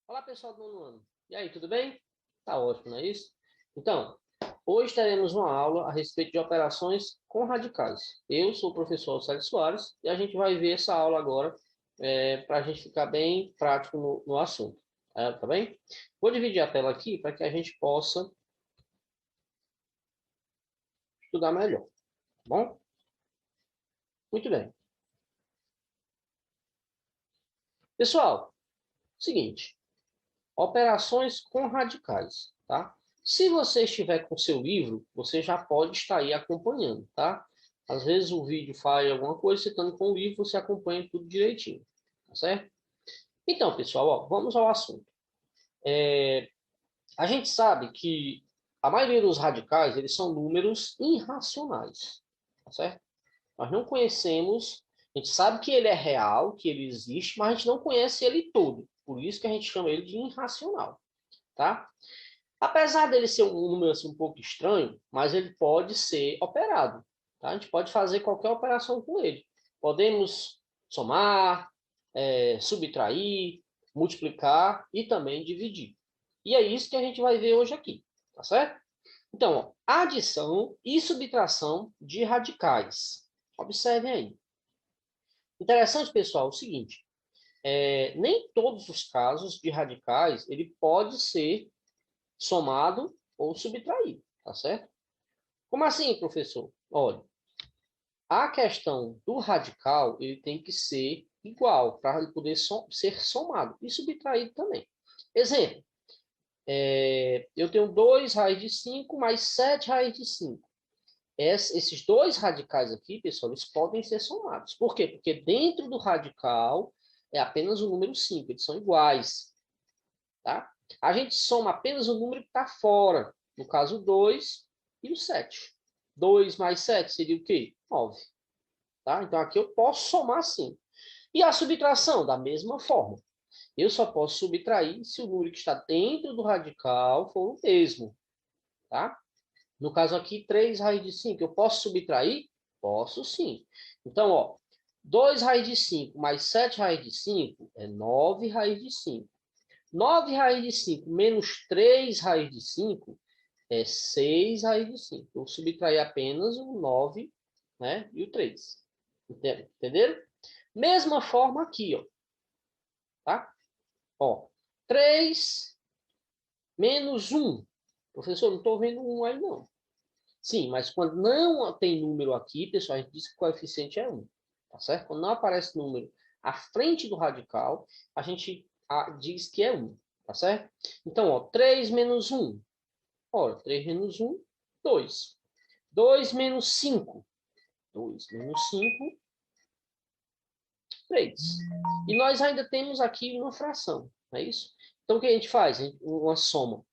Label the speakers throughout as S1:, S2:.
S1: Olá, pessoal do nono ano. E aí, tudo bem? Tá ótimo, não é isso? Então, hoje teremos uma aula a respeito de operações com radicais. Eu sou o professor Sérgio Soares e a gente vai ver essa aula agora para a gente ficar bem prático no assunto. Tá bem? Vou dividir a tela aqui para que a gente possa estudar melhor, tá bom? Muito bem. Pessoal, seguinte, operações com radicais, tá? Se você estiver com seu livro, você já pode estar aí acompanhando, tá? Às vezes o vídeo faz alguma coisa, você estando com o livro, você acompanha tudo direitinho, tá certo? Então, pessoal, ó, vamos ao assunto. A gente sabe que a maioria dos radicais, eles são números irracionais, tá certo? Nós não conhecemos, a gente sabe que ele é real, que ele existe, mas a gente não conhece ele todo. Por isso que a gente chama ele de irracional, tá? Apesar dele ser um número assim, um pouco estranho, mas ele pode ser operado. Tá? A gente pode fazer qualquer operação com ele. Podemos somar, subtrair, multiplicar e também dividir. E é isso que a gente vai ver hoje aqui, tá certo? Então, ó, adição e subtração de radicais. Observem aí. Interessante, pessoal, é o seguinte: nem todos os casos de radicais ele pode ser somado ou subtraído, tá certo? Como assim, professor? Olha, a questão do radical, ele tem que ser igual para ele poder ser somado e subtraído também. Exemplo, eu tenho 2 raiz de 5 mais 7 raiz de 5. Esses dois radicais aqui, pessoal, eles podem ser somados. Por quê? Porque dentro do radical é apenas o número 5, eles são iguais. Tá? A gente soma apenas o número que está fora. No caso, 2 e o 7. 2 mais 7 seria o quê? 9. Tá? Então, aqui eu posso somar sim. E a subtração? Da mesma forma. Eu só posso subtrair se o número que está dentro do radical for o mesmo. Tá? No caso aqui, 3 raiz de 5. Eu posso subtrair? Posso sim. Então, ó, 2 raiz de 5 mais 7 raiz de 5 é 9 raiz de 5. 9 raiz de 5 menos 3 raiz de 5 é 6 raiz de 5. Eu subtrair apenas o 9, né, e o 3. Entenderam? Mesma forma aqui, ó. Tá? Ó, 3 menos 1. Professor, não estou vendo 1 aí, não. Sim, mas quando não tem número aqui, pessoal, a gente diz que o coeficiente é 1. Tá certo? Quando não aparece número à frente do radical, a gente diz que é 1. Tá certo? Então, ó, 3 menos 1. Ora, 3 menos 1, 2. 2 menos 5. 2 menos 5, 3. E nós ainda temos aqui uma fração, não é isso? Então, o que a gente faz? Uma soma.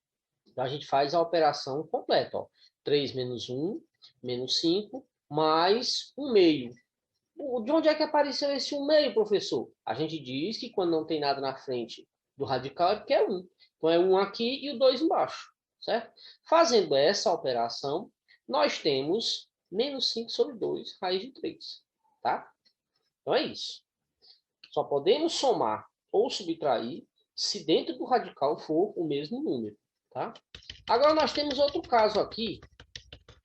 S1: Então, a gente faz a operação completa. Ó. 3 menos 1, menos 5, mais 1 meio. De onde é que apareceu esse 1 meio, professor? A gente diz que quando não tem nada na frente do radical é porque é 1. Então, é 1 aqui e o 2 embaixo, certo? Fazendo essa operação, nós temos menos 5 sobre 2, raiz de 3, tá? Então, é isso. Só podemos somar ou subtrair se dentro do radical for o mesmo número, tá? Agora, nós temos outro caso aqui.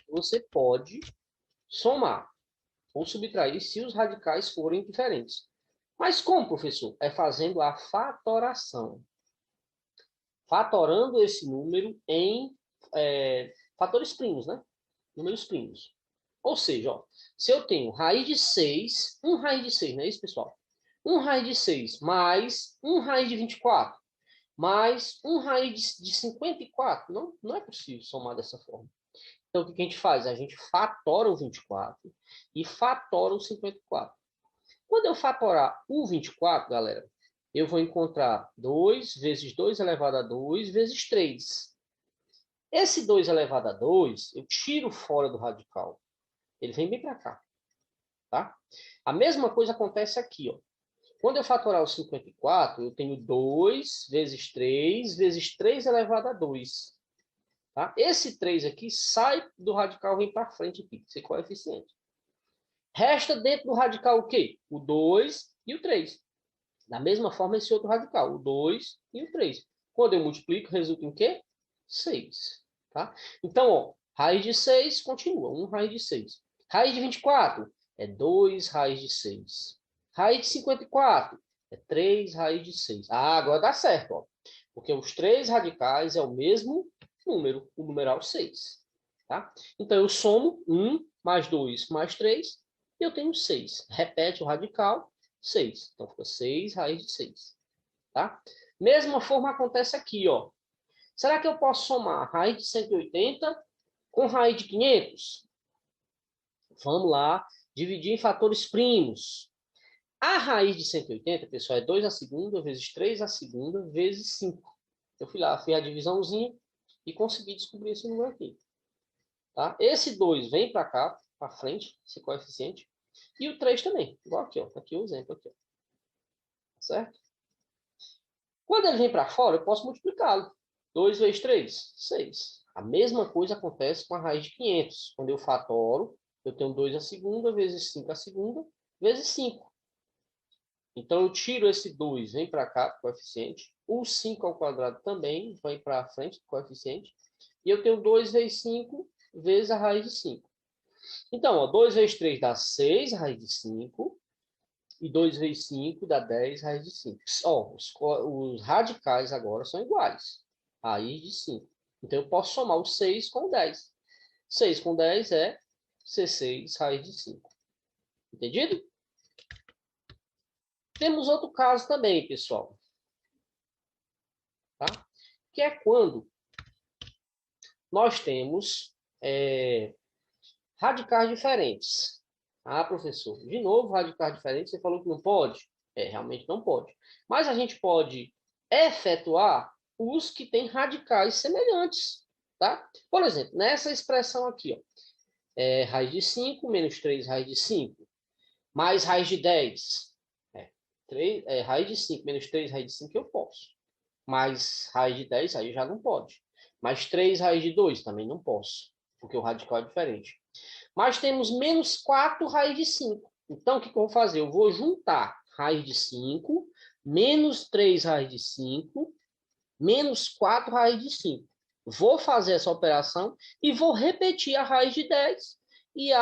S1: Você pode somar ou subtrair se os radicais forem diferentes. Mas como, professor? É fazendo a fatoração. Fatorando esse número em fatores primos, né? Números primos. Ou seja, ó, se eu tenho raiz de 6, 1 raiz de 6, não é isso, pessoal? 1 raiz de 6 mais 1 raiz de 24, mais 1 raiz de 54. Não é possível somar dessa forma. Então, o que a gente faz? A gente fatora o 24 e fatora o 54. Quando eu fatorar o 24, galera, eu vou encontrar 2 vezes 2 elevado a 2 vezes 3. Esse 2 elevado a 2, eu tiro fora do radical. Ele vem bem para cá, tá? A mesma coisa acontece aqui, ó. Quando eu fatorar o 54, eu tenho 2 vezes 3 vezes 3 elevado a 2. Tá? Esse 3 aqui sai do radical, vem para frente aqui, esse coeficiente. Resta dentro do radical o quê? O 2 e o 3. Da mesma forma, esse outro radical, o 2 e o 3. Quando eu multiplico, resulta em quê? 6. Tá? Então, ó, raiz de 6 continua, 1 raiz de 6. Raiz de 24 é 2 raiz de 6. Raiz de 54 é 3 raiz de 6. Ah, agora dá certo, ó. Porque os três radicais é o mesmo número, o numeral 6. Tá? Então, eu somo 1 mais 2 mais 3 e eu tenho 6. Repete o radical, 6. Então, fica 6 raiz de 6. Tá? Mesma forma acontece aqui, ó. Será que eu posso somar raiz de 180 com raiz de 500? Vamos lá, dividir em fatores primos. A raiz de 180, pessoal, é 2 à segunda vezes 3 à segunda vezes 5. Eu fui lá, fiz a divisãozinha e consegui descobrir esse número aqui. Tá? Esse 2 vem para cá, para frente, esse coeficiente. E o 3 também, igual aqui, ó. Tá aqui o exemplo aqui, ó. Certo? Quando ele vem para fora, eu posso multiplicá-lo. 2 vezes 3, 6. A mesma coisa acontece com a raiz de 500. Quando eu fatoro, eu tenho 2 à segunda vezes 5 à segunda vezes 5. Então, eu tiro esse 2, vem para cá, coeficiente. O 5 ao quadrado também vem para frente, coeficiente. E eu tenho 2 vezes 5 vezes a raiz de 5. Então, ó, 2 vezes 3 dá 6 raiz de 5. E 2 vezes 5 dá 10 raiz de 5. Ó, os radicais agora são iguais. Raiz de 5. Então, eu posso somar o 6 com o 10. 6 com 10 é 16 raiz de 5. Entendido? Temos outro caso também, pessoal. Tá? Que é quando nós temos radicais diferentes. Ah, professor, de novo radicais diferentes, você falou que não pode? Realmente não pode. Mas a gente pode efetuar os que têm radicais semelhantes, tá? Por exemplo, nessa expressão aqui, ó, raiz de 5 menos 3 raiz de 5, mais raiz de 10. 3, raiz de 5 menos 3 raiz de 5 eu posso. Mais raiz de 10 aí já não pode. Mais 3 raiz de 2 também não posso, porque o radical é diferente. Mas temos menos 4 raiz de 5. Então, o que eu vou fazer? Eu vou juntar raiz de 5, menos 3 raiz de 5, menos 4 raiz de 5. Vou fazer essa operação e vou repetir a raiz de 10 e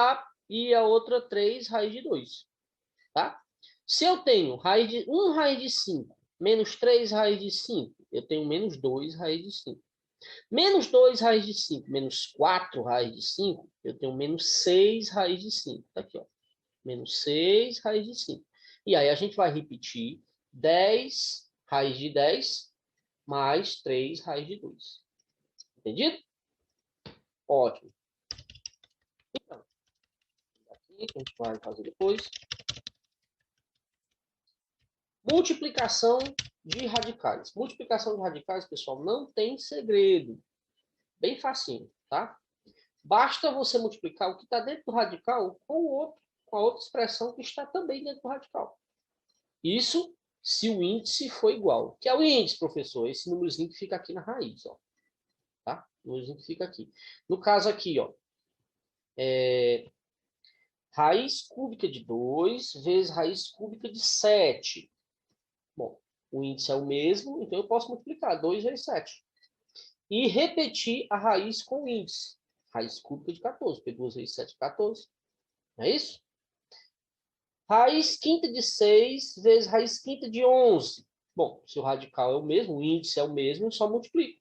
S1: a outra 3 raiz de 2. Tá? Se eu tenho 1 raiz de 5, menos 3 raiz de 5, eu tenho menos 2 raiz de 5. Menos 2 raiz de 5, menos 4 raiz de 5, eu tenho menos 6 raiz de 5. Tá aqui, ó. Menos 6 raiz de 5. E aí a gente vai repetir 10 raiz de 10 mais 3 raiz de 2. Entendido? Ótimo. Então, aqui que a gente vai fazer depois. Multiplicação de radicais. Multiplicação de radicais, pessoal, não tem segredo. Bem facinho, tá? Basta você multiplicar o que está dentro do radical com o outro, com a outra expressão que está também dentro do radical. Isso se o índice for igual. O que é o índice, professor? Esse númerozinho que fica aqui na raiz, ó. Tá? O númerozinho que fica aqui. No caso aqui, ó, raiz cúbica de 2 vezes raiz cúbica de 7. Bom, o índice é o mesmo, então eu posso multiplicar 2 vezes 7. E repetir a raiz com o índice. Raiz cúbica de 14, porque 2 vezes 7 é 14. Não é isso? Raiz quinta de 6 vezes raiz quinta de 11. Bom, se o radical é o mesmo, o índice é o mesmo, eu só multiplico.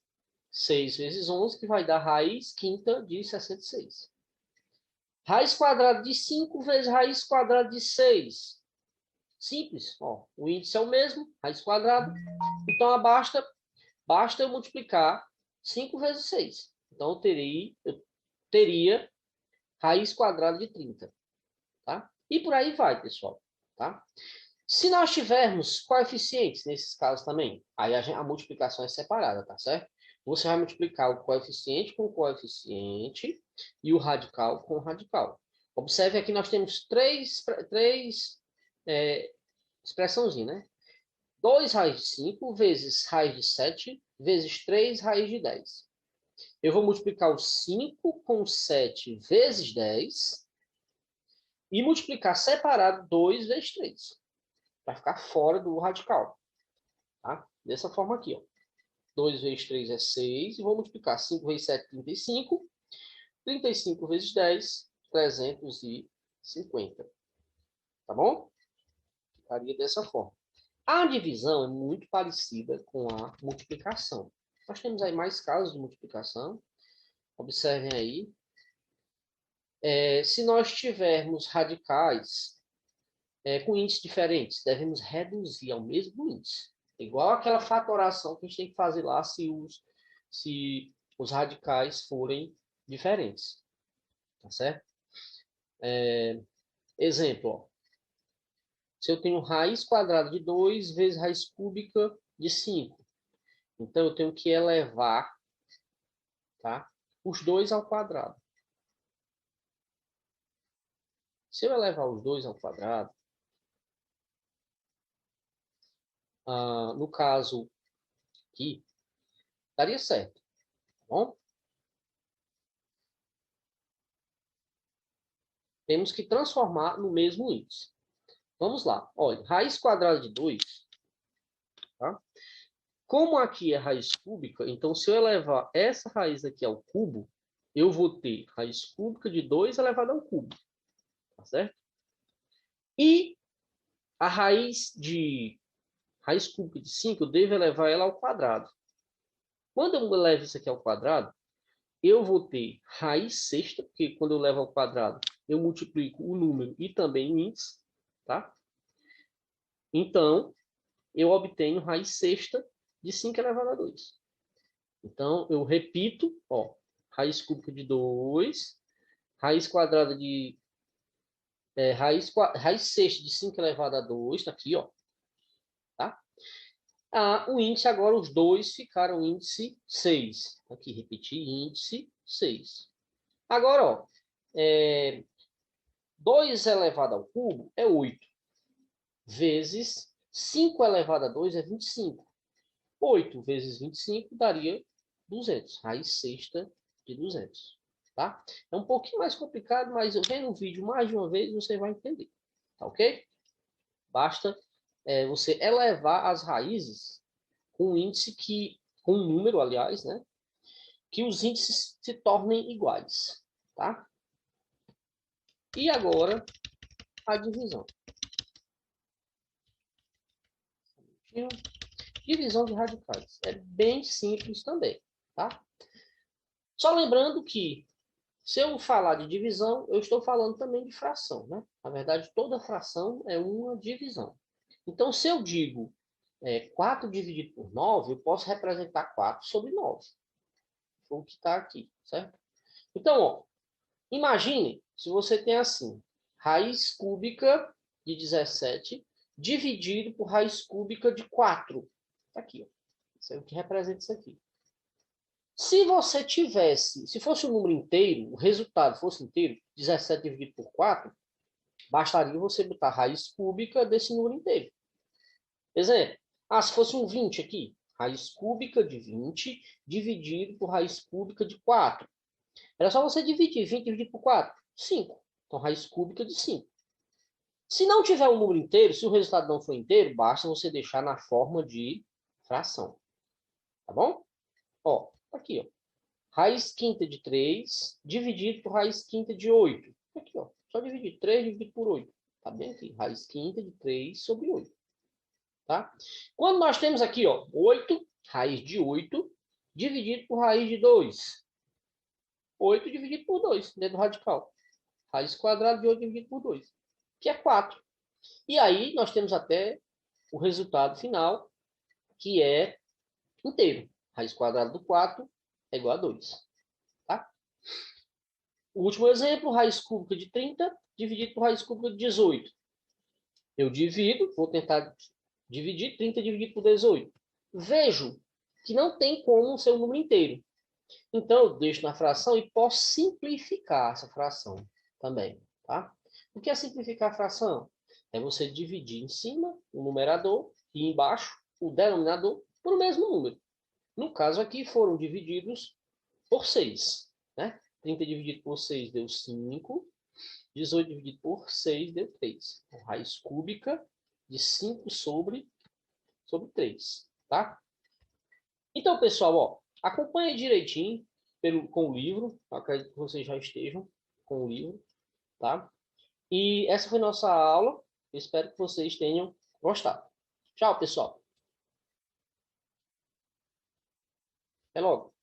S1: 6 vezes 11, que vai dar raiz quinta de 66. Raiz quadrada de 5 vezes raiz quadrada de 6. Simples, ó. O índice é o mesmo, raiz quadrada. Então, basta eu multiplicar 5 vezes 6. Então, eu teria raiz quadrada de 30. Tá? E por aí vai, pessoal. Tá? Se nós tivermos coeficientes nesses casos também, aí a multiplicação é separada, tá certo? Você vai multiplicar o coeficiente com o coeficiente e o radical com o radical. Observe aqui, nós temos três expressãozinhas, né? 2 raiz de 5 vezes raiz de 7 vezes 3 raiz de 10. Eu vou multiplicar o 5 com 7 vezes 10 e multiplicar separado 2 vezes 3. Vai ficar fora do radical. Tá? Dessa forma aqui, ó. 2 vezes 3 é 6. E vou multiplicar 5 vezes 7, 35. 35 vezes 10, 350. Tá bom? Ficaria dessa forma. A divisão é muito parecida com a multiplicação. Nós temos aí mais casos de multiplicação. Observem aí. Se nós tivermos radicais com índices diferentes, devemos reduzir ao mesmo índice. Igual aquela fatoração que a gente tem que fazer lá se os radicais forem diferentes. Tá certo? Exemplo, ó. Se eu tenho raiz quadrada de 2 vezes raiz cúbica de 5. Então, eu tenho que elevar, tá, os 2 ao quadrado. Se eu elevar os 2 ao quadrado, no caso aqui, daria certo. Tá bom? Temos que transformar no mesmo índice. Vamos lá. Olha, raiz quadrada de 2. Tá? Como aqui é raiz cúbica, então se eu elevar essa raiz aqui ao cubo, eu vou ter raiz cúbica de 2 elevado ao cubo. Tá certo? E a raiz cúbica de 5, eu devo elevar ela ao quadrado. Quando eu levo isso aqui ao quadrado, eu vou ter raiz sexta, porque quando eu levo ao quadrado, eu multiplico o número e também o índice, tá? Então, eu obtenho raiz sexta de 5 elevado a 2. Então, eu repito, ó, raiz cúbica de 2, raiz quadrada de... raiz sexta de 5 elevado a 2, está aqui, ó. Tá? O índice agora, os dois ficaram índice 6. Aqui, repetir, índice 6. Agora, ó, 2 elevado ao cubo é 8. Vezes 5 elevado a 2 é 25. 8 vezes 25 daria 200. Raiz sexta de 200. Tá? É um pouquinho mais complicado, mas eu vendo o vídeo mais de uma vez, você vai entender. Tá ok? Basta você elevar as raízes com um índice com um número, aliás, né? Que os índices se tornem iguais, tá? E agora, a divisão. Divisão de radicais. É bem simples também, tá? Só lembrando que, se eu falar de divisão, eu estou falando também de fração, né? Na verdade, toda fração é uma divisão. Então, se eu digo 4 dividido por 9, eu posso representar 4 sobre 9. Foi o que está aqui, certo? Então, ó, imagine se você tem assim, raiz cúbica de 17 dividido por raiz cúbica de 4. Tá aqui, ó. Isso é o que representa isso aqui. Se você tivesse, se fosse um número inteiro, o resultado fosse inteiro, 17 dividido por 4, bastaria você botar a raiz cúbica desse número inteiro. Exemplo, se fosse um 20 aqui, raiz cúbica de 20 dividido por raiz cúbica de 4. Era só você dividir 20 dividido por 4, 5. Então, raiz cúbica de 5. Se não tiver um número inteiro, se o resultado não for inteiro, basta você deixar na forma de fração. Tá bom? Ó, aqui, ó. Raiz quinta de 3 dividido por raiz quinta de 8. Aqui, ó. Só dividir 3 dividido por 8. Tá bem aqui. Raiz quinta de 3 sobre 8. Tá? Quando nós temos aqui, ó, 8, raiz de 8, dividido por raiz de 2. 8 dividido por 2, dentro do radical. Raiz quadrada de 8 dividido por 2, que é 4. E aí nós temos até o resultado final, que é inteiro. Raiz quadrada do 4 é igual a 2. Tá? O último exemplo, raiz cúbica de 30 dividido por raiz cúbica de 18. Eu divido, vou tentar dividir 30 dividido por 18. Vejo que não tem como ser um número inteiro. Então, eu deixo na fração e posso simplificar essa fração também. Tá? O que é simplificar a fração? É você dividir em cima o numerador e embaixo o denominador por o mesmo número. No caso aqui, foram divididos por 6. Né? 30 dividido por 6 deu 5. 18 dividido por 6 deu 3. Então, raiz cúbica de 5 sobre 3, tá? Então, pessoal, ó, acompanhe direitinho com o livro. Acredito que vocês já estejam com o livro, tá? E essa foi nossa aula. Espero que vocês tenham gostado. Tchau, pessoal. Até logo.